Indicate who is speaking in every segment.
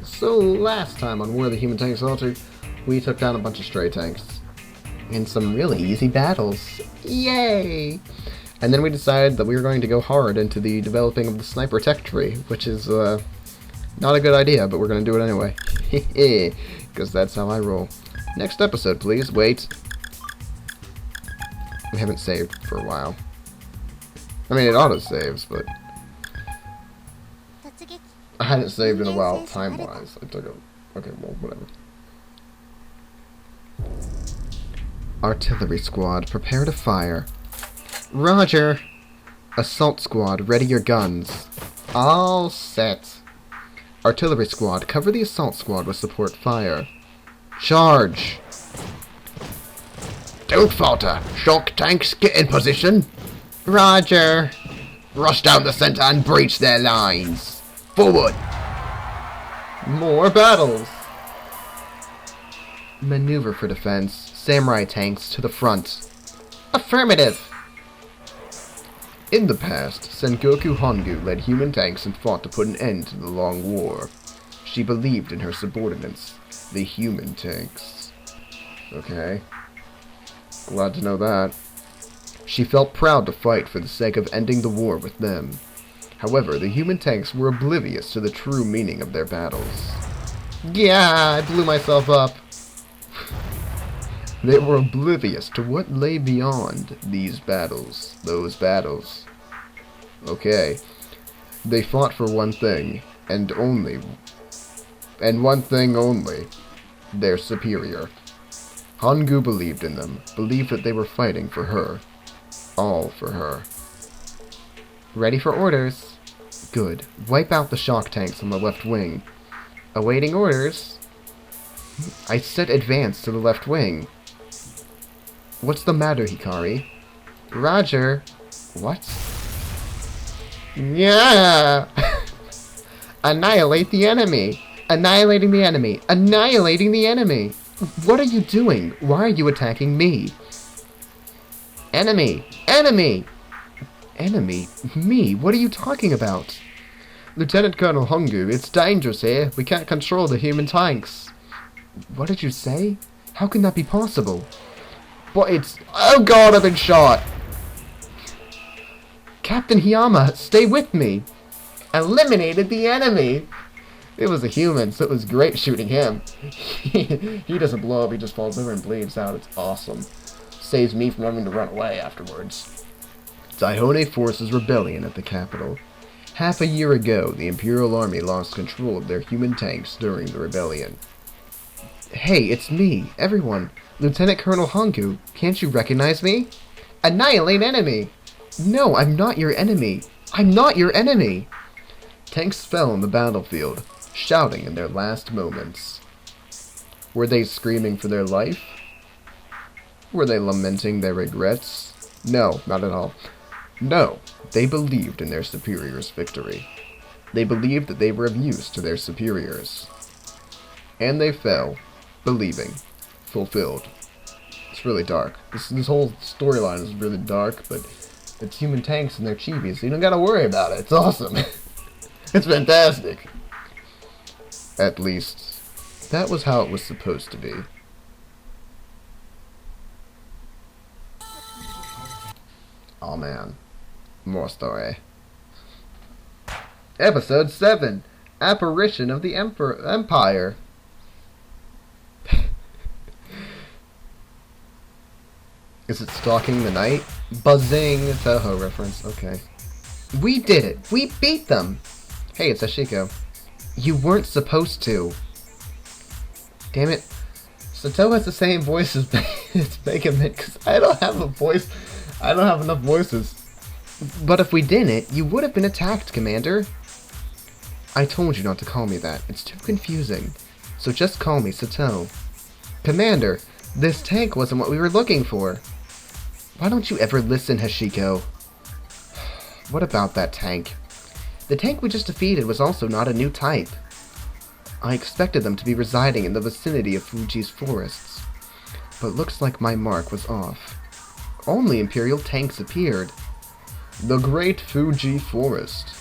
Speaker 1: So last time on War of the Human Tanks ALTeR, we took down a bunch of stray tanks. In some really easy battles. Yay! And then we decided that we were going to go hard into the developing of the sniper tech tree, which is not a good idea, but we're going to do it anyway. Because that's how I roll. Next episode, please. Wait. We haven't saved for a while. I mean, it auto-saves, but I hadn't saved in a while, time-wise. I took a... Okay, well, whatever. Artillery squad, prepare to fire. Roger! Assault squad, ready your guns. All set. Artillery squad, cover the assault squad with support fire. Charge! Don't falter! Shock tanks, get in position! Roger! Rush down the center and breach their lines! Forward! More battles! Maneuver for defense. Samurai tanks to the front. Affirmative! In the past, Sengoku Hongou led human tanks and fought to put an end to the long war. She believed in her subordinates, the human tanks. Okay. Glad to know that. She felt proud to fight for the sake of ending the war with them. However, the human tanks were oblivious to the true meaning of their battles. Yeah, I blew myself up. They were oblivious to what lay beyond these battles, those battles. Okay. They fought for one thing, and one thing only. Their superior. Hongou believed in them, believed that they were fighting for her. All for her. Ready for orders. Good. Wipe out the shock tanks on the left wing. Awaiting orders. I said advance to the left wing. What's the matter, Hikari? Roger. What? Yeah! Annihilate the enemy! Annihilating the enemy! Annihilating the enemy! What are you doing? Why are you attacking me? Enemy! Enemy! Enemy? Me? What are you talking about? Lieutenant Colonel Hongou, it's dangerous here. We can't control the human tanks. What did you say? How can that be possible? But it's... Oh god, I've been shot! Captain Hiyama, stay with me! Eliminated the enemy! It was a human, so it was great shooting him. He doesn't blow up, he just falls over and bleeds out. It's awesome. Saves me from having to run away afterwards. Daihone forces rebellion at the capital. Half a year ago, the Imperial Army lost control of their human tanks during the rebellion. Hey, it's me, everyone. Lieutenant Colonel Hongou, can't you recognize me? Annihilate enemy! No, I'm not your enemy. I'm not your enemy! Tanks fell on the battlefield, shouting in their last moments. Were they screaming for their life? Were they lamenting their regrets? No, not at all. No, they believed in their superior's victory. They believed that they were of use to their superiors. And they fell, believing, fulfilled. It's really dark. This whole storyline is really dark, but it's human tanks and they're chibis, so you don't gotta worry about it. It's awesome. It's fantastic. At least, that was how it was supposed to be. Oh man. More story. Episode 7. Apparition of the Empire. Is it stalking the night? Buzzing. Toho reference. Okay. We did it. We beat them. Hey, it's HESHIKO. You weren't supposed to. Damn it. SATOU has the same voice as Megamint, because I don't have a voice. I don't have enough voices. But if we didn't, you would have been attacked, Commander. I told you not to call me that. It's too confusing. So just call me SATOU. Commander, this tank wasn't what we were looking for. Why don't you ever listen, HESHIKO? What about that tank? The tank we just defeated was also not a new type. I expected them to be residing in the vicinity of Fuji's forests. But looks like my mark was off. Only Imperial tanks appeared. The Great Fuji Forest.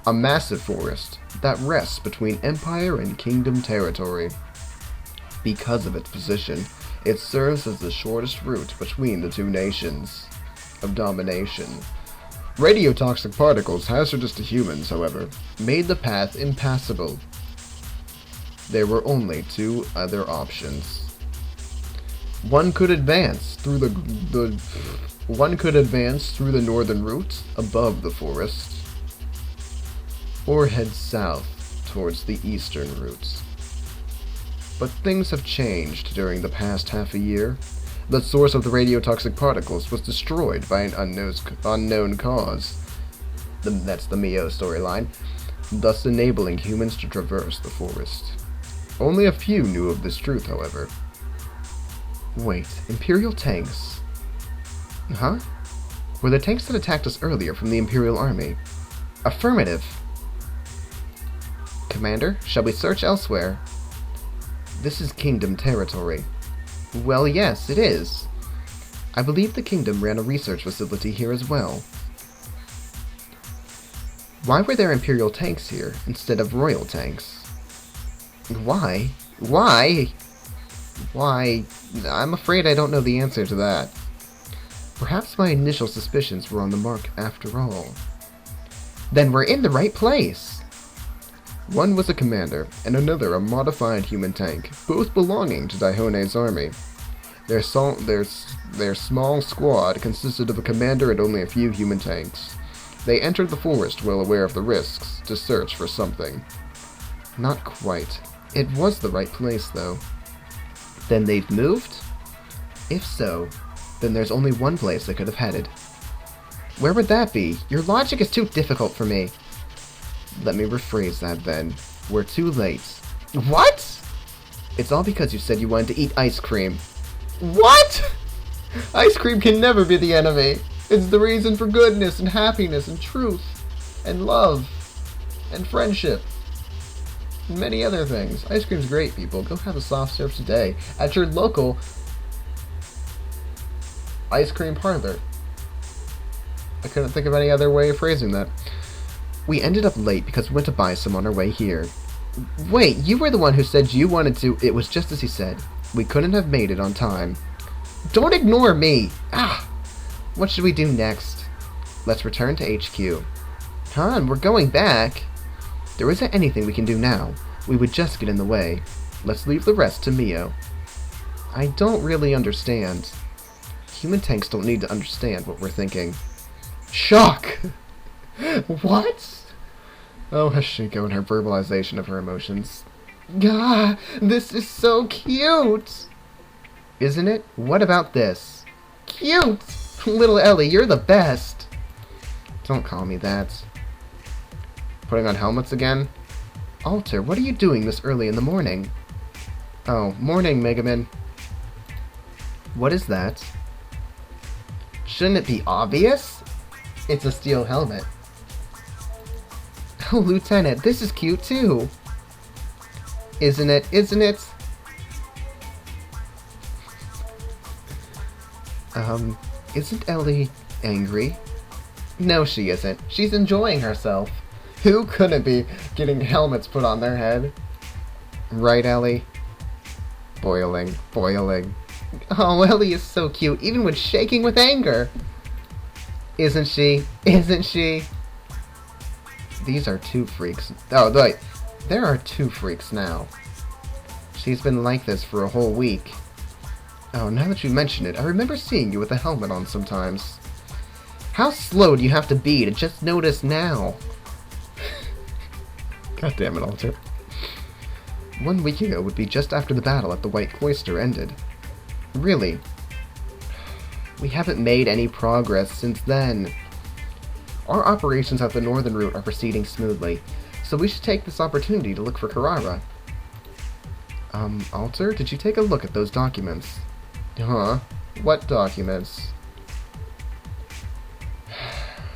Speaker 1: A massive forest that rests between Empire and Kingdom territory. Because of its position, it serves as the shortest route between the two nations of domination. Radiotoxic particles hazardous to humans, however, made the path impassable. There were only two other options. One could advance through the northern route above the forest, or head south towards the eastern route. But things have changed during the past half a year. The source of the radiotoxic particles was destroyed by an unknown cause. That's the Mio storyline, thus enabling humans to traverse the forest. Only a few knew of this truth, however. Wait, Imperial tanks? Huh? Were the tanks that attacked us earlier from the Imperial army? Affirmative. Commander, shall we search elsewhere? This is Kingdom territory. Well, yes, it is. I believe the Kingdom ran a research facility here as well. Why were there Imperial tanks here instead of Royal tanks? Why? Why? Why? I'm afraid I don't know the answer to that. Perhaps my initial suspicions were on the mark after all. Then we're in the right place! One was a commander, and another a modified human tank, both belonging to Daihone's army. Their small squad consisted of a commander and only a few human tanks. They entered the forest well aware of the risks, to search for something. Not quite. It was the right place, though. Then they've moved? If so, then there's only one place they could have headed. Where would that be? Your logic is too difficult for me. Let me rephrase that then. We're too late. What? It's all because you said you wanted to eat ice cream. What? Ice cream can never be the enemy. It's the reason for goodness and happiness and truth and love and friendship and many other things. Ice cream's great, people. Go have a soft serve today at your local ice cream parlor. I couldn't think of any other way of phrasing that. We ended up late because we went to buy some on our way here. Wait, you were the one who said you wanted to... It was just as he said. We couldn't have made it on time. Don't ignore me! Ah! What should we do next? Let's return to HQ. Han, we're going back! There isn't anything we can do now. We would just get in the way. Let's leave the rest to Mio. I don't really understand. Human tanks don't need to understand what we're thinking. Shock! What? Oh, HESHIKO and her verbalization of her emotions. Gah, this is so cute! Isn't it? What about this? Cute! Little Ellie, you're the best! Don't call me that. Putting on helmets again? ALTeR, what are you doing this early in the morning? Oh, morning, Megaman. What is that? Shouldn't it be obvious? It's a steel helmet. Oh, Lieutenant, this is cute too. Isn't it? Isn't it? Isn't Ellie angry? No, she isn't. She's enjoying herself. Who couldn't be getting helmets put on their head? Right, Ellie? Boiling, boiling. Oh, Ellie is so cute, even when shaking with anger. Isn't she? Isn't she? These are two freaks. Oh, wait. There are two freaks now. She's been like this for a whole week. Oh, now that you mention it, I remember seeing you with a helmet on sometimes. How slow do you have to be to just notice now? God damn it, ALTeR. 1 week ago would be just after the battle at the White Cloister ended. Really? We haven't made any progress since then. Our operations at the northern route are proceeding smoothly, so we should take this opportunity to look for Carrara. ALTeR, did you take a look at those documents? Huh? What documents?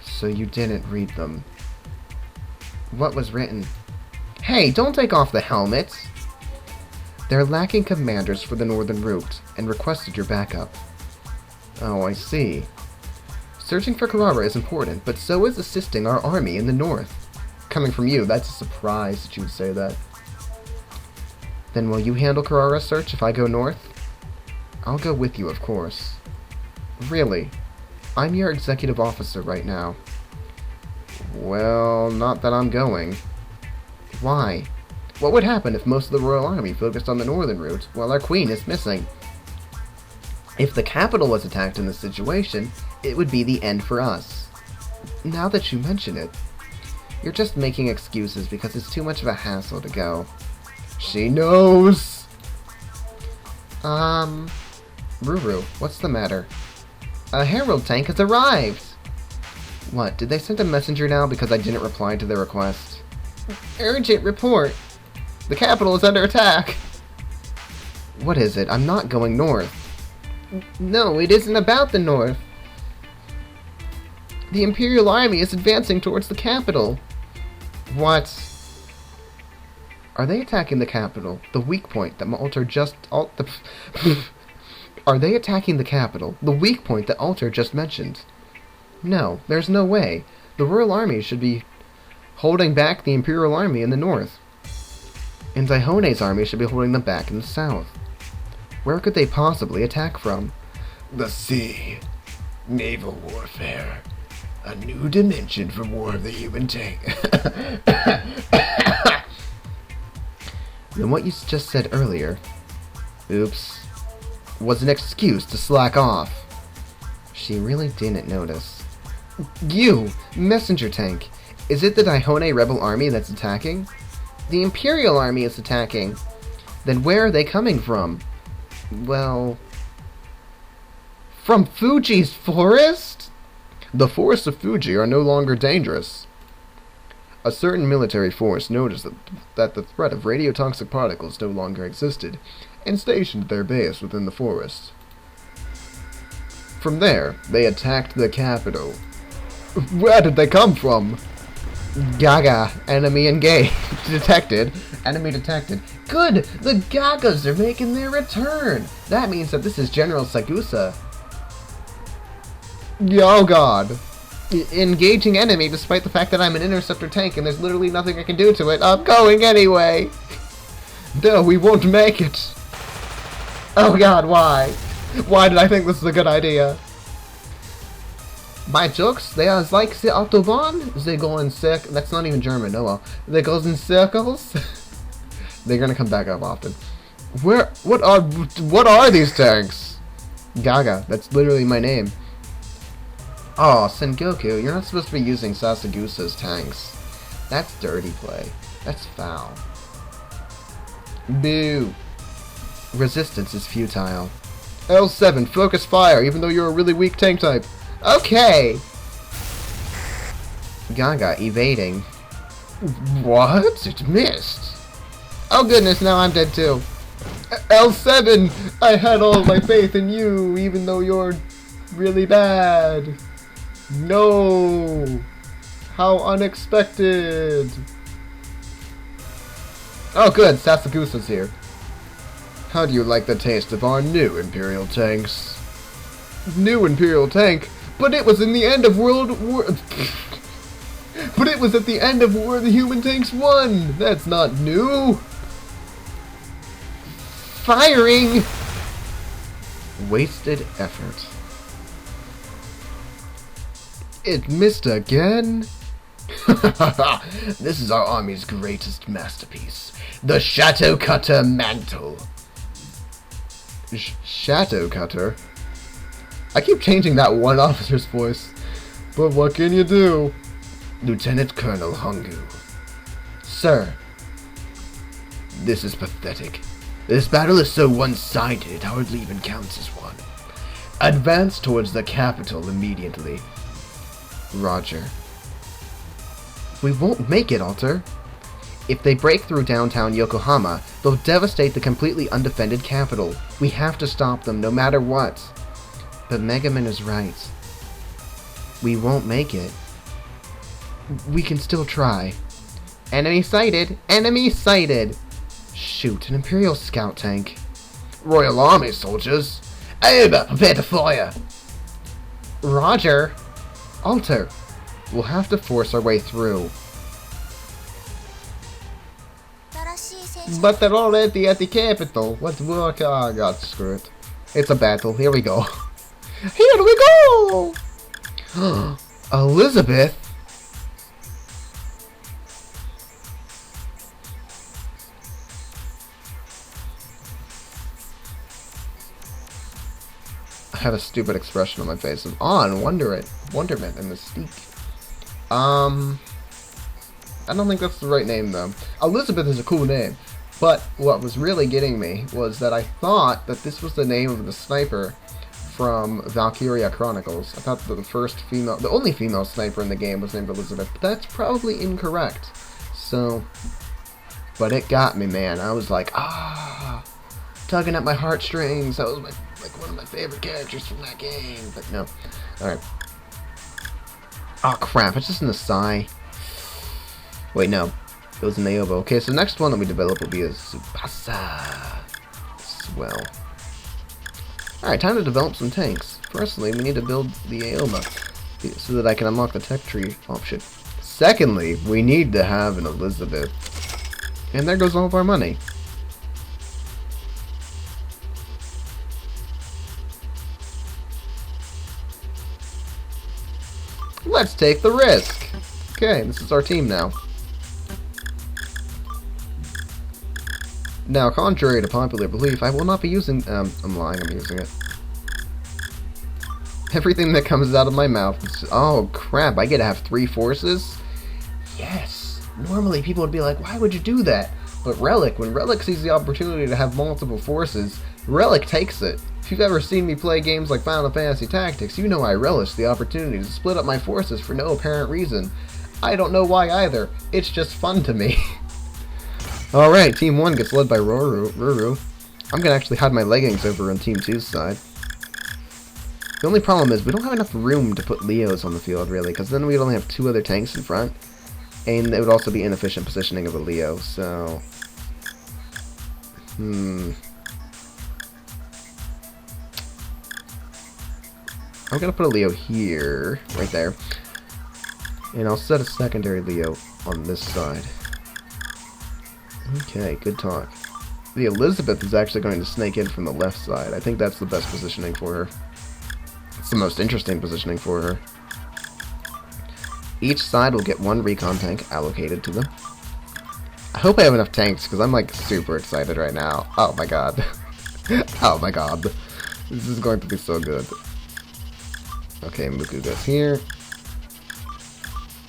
Speaker 1: So you didn't read them. What was written? Hey, don't take off the helmet! They're lacking commanders for the northern route, and requested your backup. Oh, I see. Searching for Carrara is important, but so is assisting our army in the north. coming from you. That's a surprise that you would say that. Then will you handle Carrara's search if I go north? I'll go with you, of course. Really? I'm your executive officer right now. Well, not that I'm going. Why? What would happen if most of the Royal Army focused on the northern route while our queen is missing? If the capital was attacked in this situation, it would be the end for us. Now that you mention it, you're just making excuses because it's too much of a hassle to go. She knows! Ruru, what's the matter? A Herald tank has arrived! What, did they send a messenger now because I didn't reply to their request? Urgent report! The capital is under attack! What is it? I'm not going north. No, it isn't about the north. The Imperial Army is advancing towards the capital. What? Are they attacking the capital? The weak point that ALTeR just... Are they attacking the capital? The weak point that ALTeR just mentioned? No, there's no way. The Royal Army should be holding back the Imperial Army in the north. And Daihone's army should be holding them back in the south. Where could they possibly attack from? The sea. Naval warfare. A new dimension for War of the Human Tank. Then what you just said earlier, oops, was an excuse to slack off. She really didn't notice. You, messenger tank, is it the Daihone rebel army that's attacking? The Imperial army is attacking. Then where are they coming from? Well, from Fuji's forest? The forests of Fuji are no longer dangerous. A certain military force noticed that the threat of radiotoxic particles no longer existed, and stationed their base within the forest. From there, they attacked the capital. Where did they come from? Gaga, enemy engaged. Detected. Enemy detected. Good! The Gagas are making their return! That means that this is General Sasagusa. Oh god. Engaging enemy despite the fact that I'm an interceptor tank and there's literally nothing I can do to it. I'm going anyway! No, we won't make it! Oh god, why? Why did I think this is a good idea? My jokes, they are like the Autobahn. They go in circles. That's not even German, oh well. They goes in circles. They're gonna come back up often. What are these tanks? Gaga, that's literally my name. Oh, Sengoku, you're not supposed to be using Sasagusa's tanks. That's dirty play. That's foul. Boo. Resistance is futile. L7, focus fire, even though you're a really weak tank type. Okay! Gaga, evading. What? It missed. Oh goodness, now I'm dead too. L7! I had all my faith in you, even though you're really bad. No! How unexpected! Oh good, Sasagusa's here. How do you like the taste of our new Imperial tanks? New Imperial tank? But it was in the end of World War... But it was at the end of War the Human Tanks won! That's not new! Firing! Wasted effort. It missed again? This is our army's greatest masterpiece. The Shadow Cutter Mantle. Shadow Cutter? I keep changing that one officer's voice. But what can you do? Lieutenant Colonel Hongou. Sir. This is pathetic. This battle is so one-sided it hardly even counts as one. Advance towards the capital immediately. Roger. We won't make it, ALTeR. If they break through downtown Yokohama, they'll devastate the completely undefended capital. We have to stop them, no matter what. But Megaman is right. We won't make it. We can still try. Enemy sighted! Enemy sighted! Shoot, an Imperial scout tank. Royal Army soldiers! Over, prepare to fire! Roger! ALTeR, we'll have to force our way through. But they're already at the capital. Let's work. Oh god, screw it. It's a battle. Here we go. Here we go! Elizabeth? I have a stupid expression on my face of awe and wonderment and mystique. I don't think that's the right name though. Elizabeth is a cool name, but what was really getting me was that I thought that this was the name of the sniper from Valkyria Chronicles. I thought that the only female sniper in the game was named Elizabeth, but that's probably incorrect. So, but it got me, man. I was like, tugging at my heartstrings. That was like one of my favorite characters from that game. But no, all right. Oh crap! It's just an Asai. Wait, no. It was an Aobo. Okay, so the next one that we develop will be a Tsubasa. Swell. Alright, time to develop some tanks. Firstly, we need to build the Aoma so that I can unlock the tech tree option. Secondly, we need to have an Elizabeth. And there goes all of our money. Let's take the risk. Okay, this is our team now. Now, contrary to popular belief, I will not be using... I'm lying, I'm using it. Everything that comes out of my mouth is... Oh, crap, I get to have 3 forces? Yes! Normally, people would be like, why would you do that? But Relic, when Relic sees the opportunity to have multiple forces, Relic takes it. If you've ever seen me play games like Final Fantasy Tactics, you know I relish the opportunity to split up my forces for no apparent reason. I don't know why either. It's just fun to me. Alright, Team 1 gets led by Ruru. I'm gonna actually hide my leggings over on Team 2's side. The only problem is we don't have enough room to put Leos on the field, really, because then we'd only have 2 other tanks in front. And it would also be inefficient positioning of a Leo, so... I'm gonna put a Leo here, right there. And I'll set a secondary Leo on this side. Okay, good talk. The Elizabeth is actually going to snake in from the left side. I think that's the best positioning for her. It's the most interesting positioning for her. Each side will get 1 recon tank allocated to them. I hope I have enough tanks, because I'm like super excited right now. Oh my god. Oh my god. This is going to be so good. Okay, Muku goes here.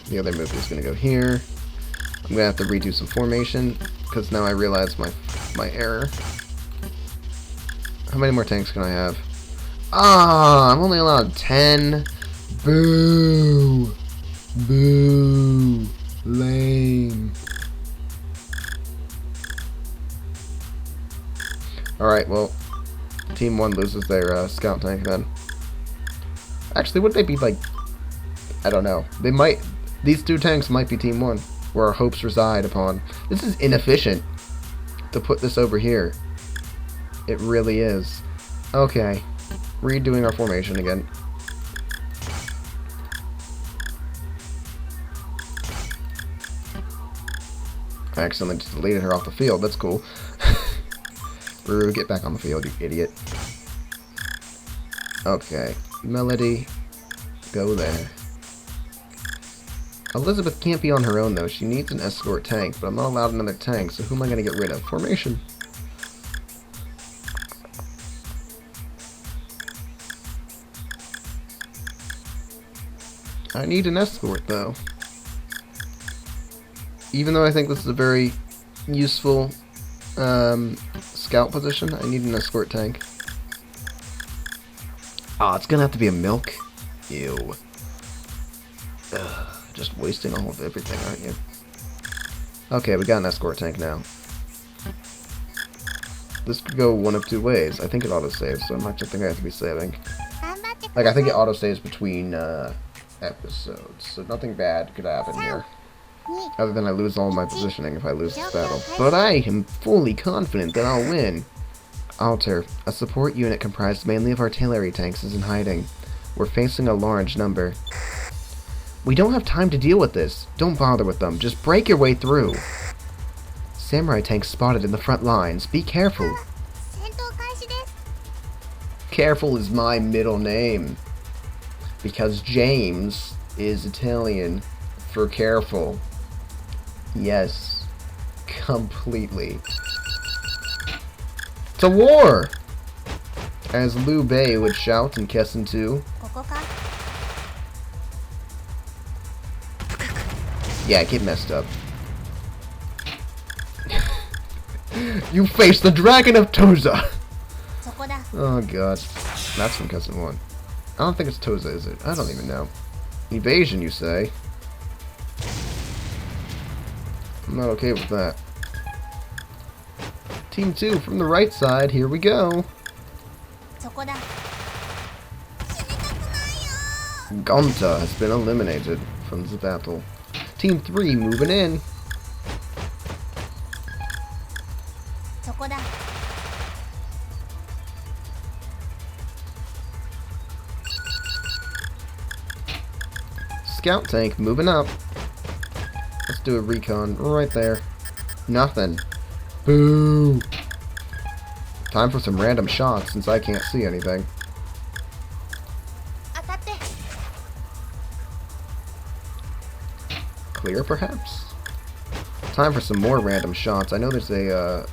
Speaker 1: The other Muku is going to go here. I'm going to have to redo some formation, because now I realize my error. How many more tanks can I have? Ah, I'm only allowed 10. Boo. Boo. Lame. Alright, well, Team 1 loses their scout tank then. Actually, would they be like... I don't know. They might... These 2 tanks might be Team 1, where our hopes reside upon. This is inefficient to put this over here. It really is. Okay. Redoing our formation again. I accidentally just deleted her off the field. That's cool. Ruru, get back on the field, you idiot. Okay. Melody, go there. Elizabeth can't be on her own, though. She needs an escort tank, but I'm not allowed another tank, so who am I going to get rid of? Formation. I need an escort, though. Even though I think this is a very useful scout position, I need an escort tank. Ah, it's gonna have to be a milk. Ew. Ugh, just wasting all of everything, aren't you? Okay, we got an escort tank now. This could go one of 2 ways. I think it auto-saves, so I'm not just think I have to be saving. Like, I think it auto-saves between episodes, so nothing bad could happen here. Other than I lose all my positioning if I lose this battle. But I am fully confident that I'll win. ALTeR, a support unit comprised mainly of artillery tanks, is in hiding. We're facing a large number. We don't have time to deal with this. Don't bother with them. Just break your way through. Samurai tank spotted in the front lines. Be careful. Careful is my middle name. Because James is Italian for careful. Yes. Completely. To war! As Liu Bei would shout in Kessen 2. Yeah, get messed up. You face the Dragon of Toza! Oh god. That's from Kessen 1. I don't think it's Toza, is it? I don't even know. Evasion, you say? I'm not okay with that. Team 2 from the right side, here we go. Gonta has been eliminated from the battle. Team 3 moving in. Scout tank moving up. Let's do a recon right there. Nothing. Boo! Time for some random shots since I can't see anything. Clear, perhaps? Time for some more random shots. I know there's a,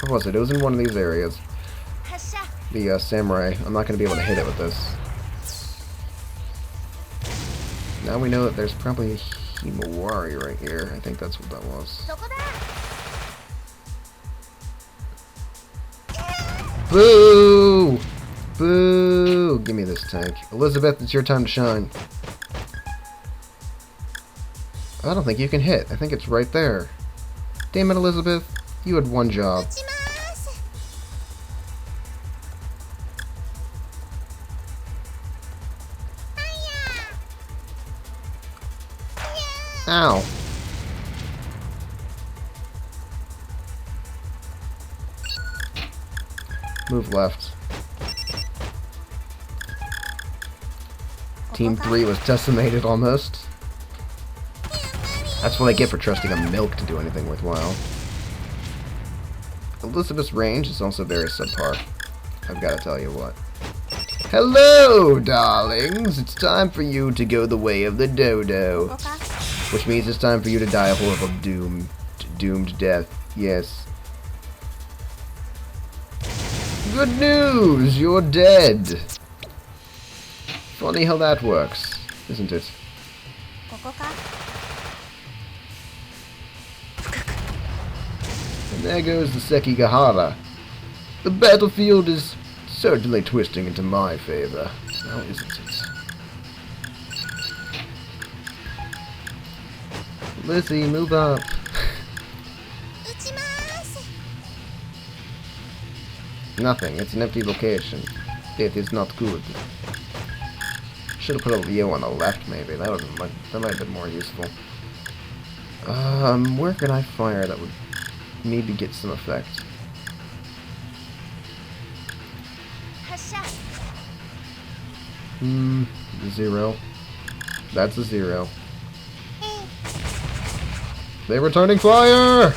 Speaker 1: what was it? It was in one of these areas. The, samurai. I'm not going to be able to hit it with this. Now we know that there's probably a Himawari right here. I think that's what that was. Boo! Boo! Give me this tank. Elizabeth, it's your time to shine. I don't think you can hit. I think it's right there. Damn it, Elizabeth. You had one job. Ow. Move left. Team 3 was decimated almost. That's what I get for trusting a milk to do anything worthwhile. Elizabeth's range is also very subpar. I've got to tell you what. Hello, darlings! It's time for you to go the way of the dodo. Which means it's time for you to die a horrible doomed death. Yes. Good news! You're dead! Funny how that works, isn't it? And there goes the Sekigahara. The battlefield is certainly twisting into my favor. Now isn't it? Lizzie, move up. Nothing. It's an empty location. It is not good. Should have put a Leo on the left, maybe. That might have been more useful. Where can I fire that would maybe get some effect? Zero. That's a zero. They're returning fire!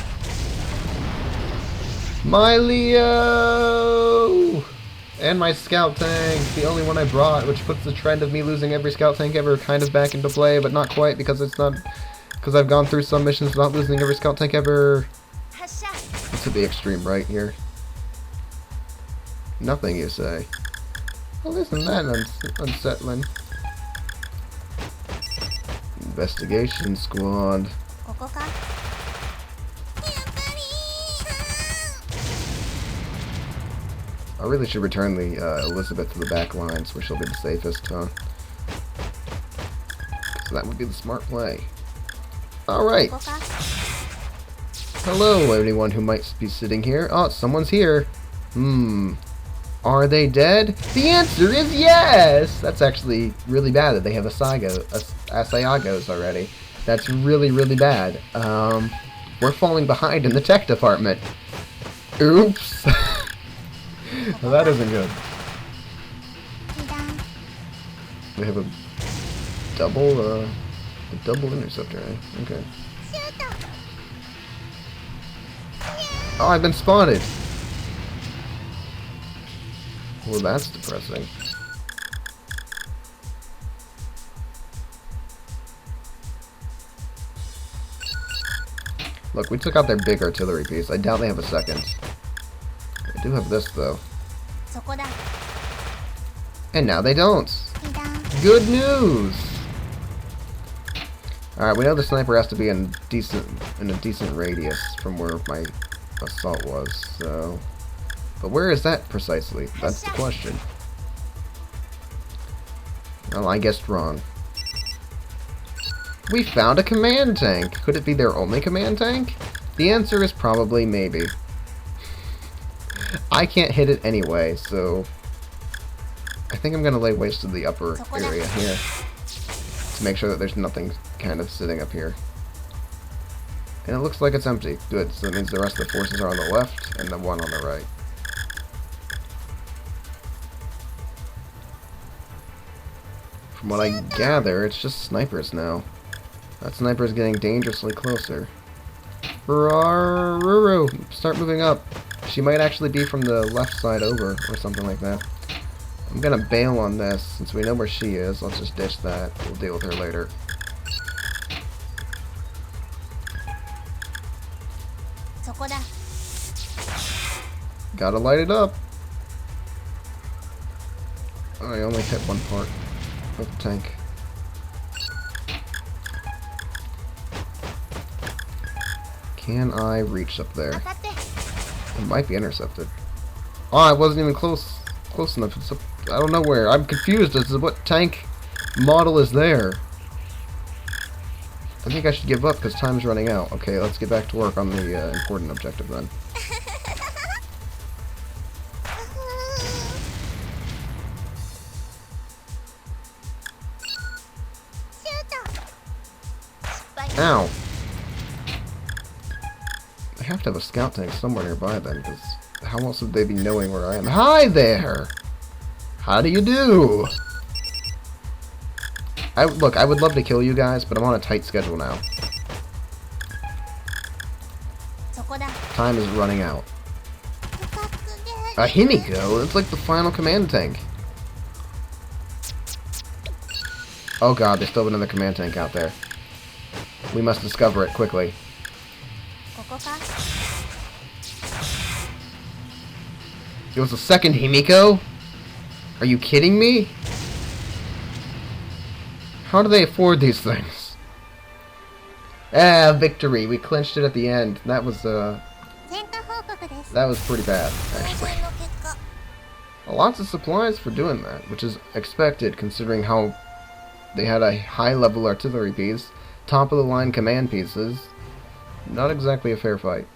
Speaker 1: My Leo! And my scout tank, the only one I brought, which puts the trend of me losing every scout tank ever kind of back into play, but not quite because I've gone through some missions not losing every scout tank ever. This would be extreme right here. Nothing, you say? Well, isn't that unsettling? Investigation squad. I really should return the Elizabeth to the back lines, where she'll be the safest, huh? So that would be the smart play. Alright. Hello, anyone who might be sitting here. Oh, someone's here. Are they dead? The answer is yes! That's actually really bad that they have Asayagos already. That's really, really bad. We're falling behind in the tech department. Oops. Well, that isn't good. We have a double interceptor, eh? Okay. Oh, I've been spotted. Well, that's depressing. Look, we took out their big artillery piece. I doubt they have a second. They do have this, though. And now they don't. Good news! Alright, we know the sniper has to be in a decent radius from where my assault was, so... But where is that precisely? That's the question. Well, I guessed wrong. We found a command tank! Could it be their only command tank? The answer is probably maybe. I can't hit it anyway, so... I think I'm gonna lay waste to the upper area here. To make sure that there's nothing kind of sitting up here. And it looks like it's empty. Good, so that means the rest of the forces are on the left, and the one on the right. From what I gather, it's just snipers now. That sniper's getting dangerously closer. Ruru, start moving up. She might actually be from the left side over, or something like that. I'm gonna bail on this, since we know where she is. Let's just ditch that. We'll deal with her later. Gotta light it up. Oh, I only hit one part of the tank. Can I reach up there? It might be intercepted. Oh, I wasn't even close enough. It's up, I don't know where. I'm confused as to what tank model is there. I think I should give up because time's running out. Okay, let's get back to work on the important objective then. Ow! I have to have a scout tank somewhere nearby then, because how else would they be knowing where I am? Hi there! How do you do? Look, I would love to kill you guys, but I'm on a tight schedule now. Time is running out. A HESHIKO? It's like the final command tank. Oh god, there's still another command tank out there. We must discover it quickly. It was a second HESHIKO? Are you kidding me? How do they afford these things? Ah, victory. We clinched it at the end. That was pretty bad, actually. Lots of supplies for doing that, which is expected considering how they had a high-level artillery piece, top-of-the-line command pieces. Not exactly a fair fight.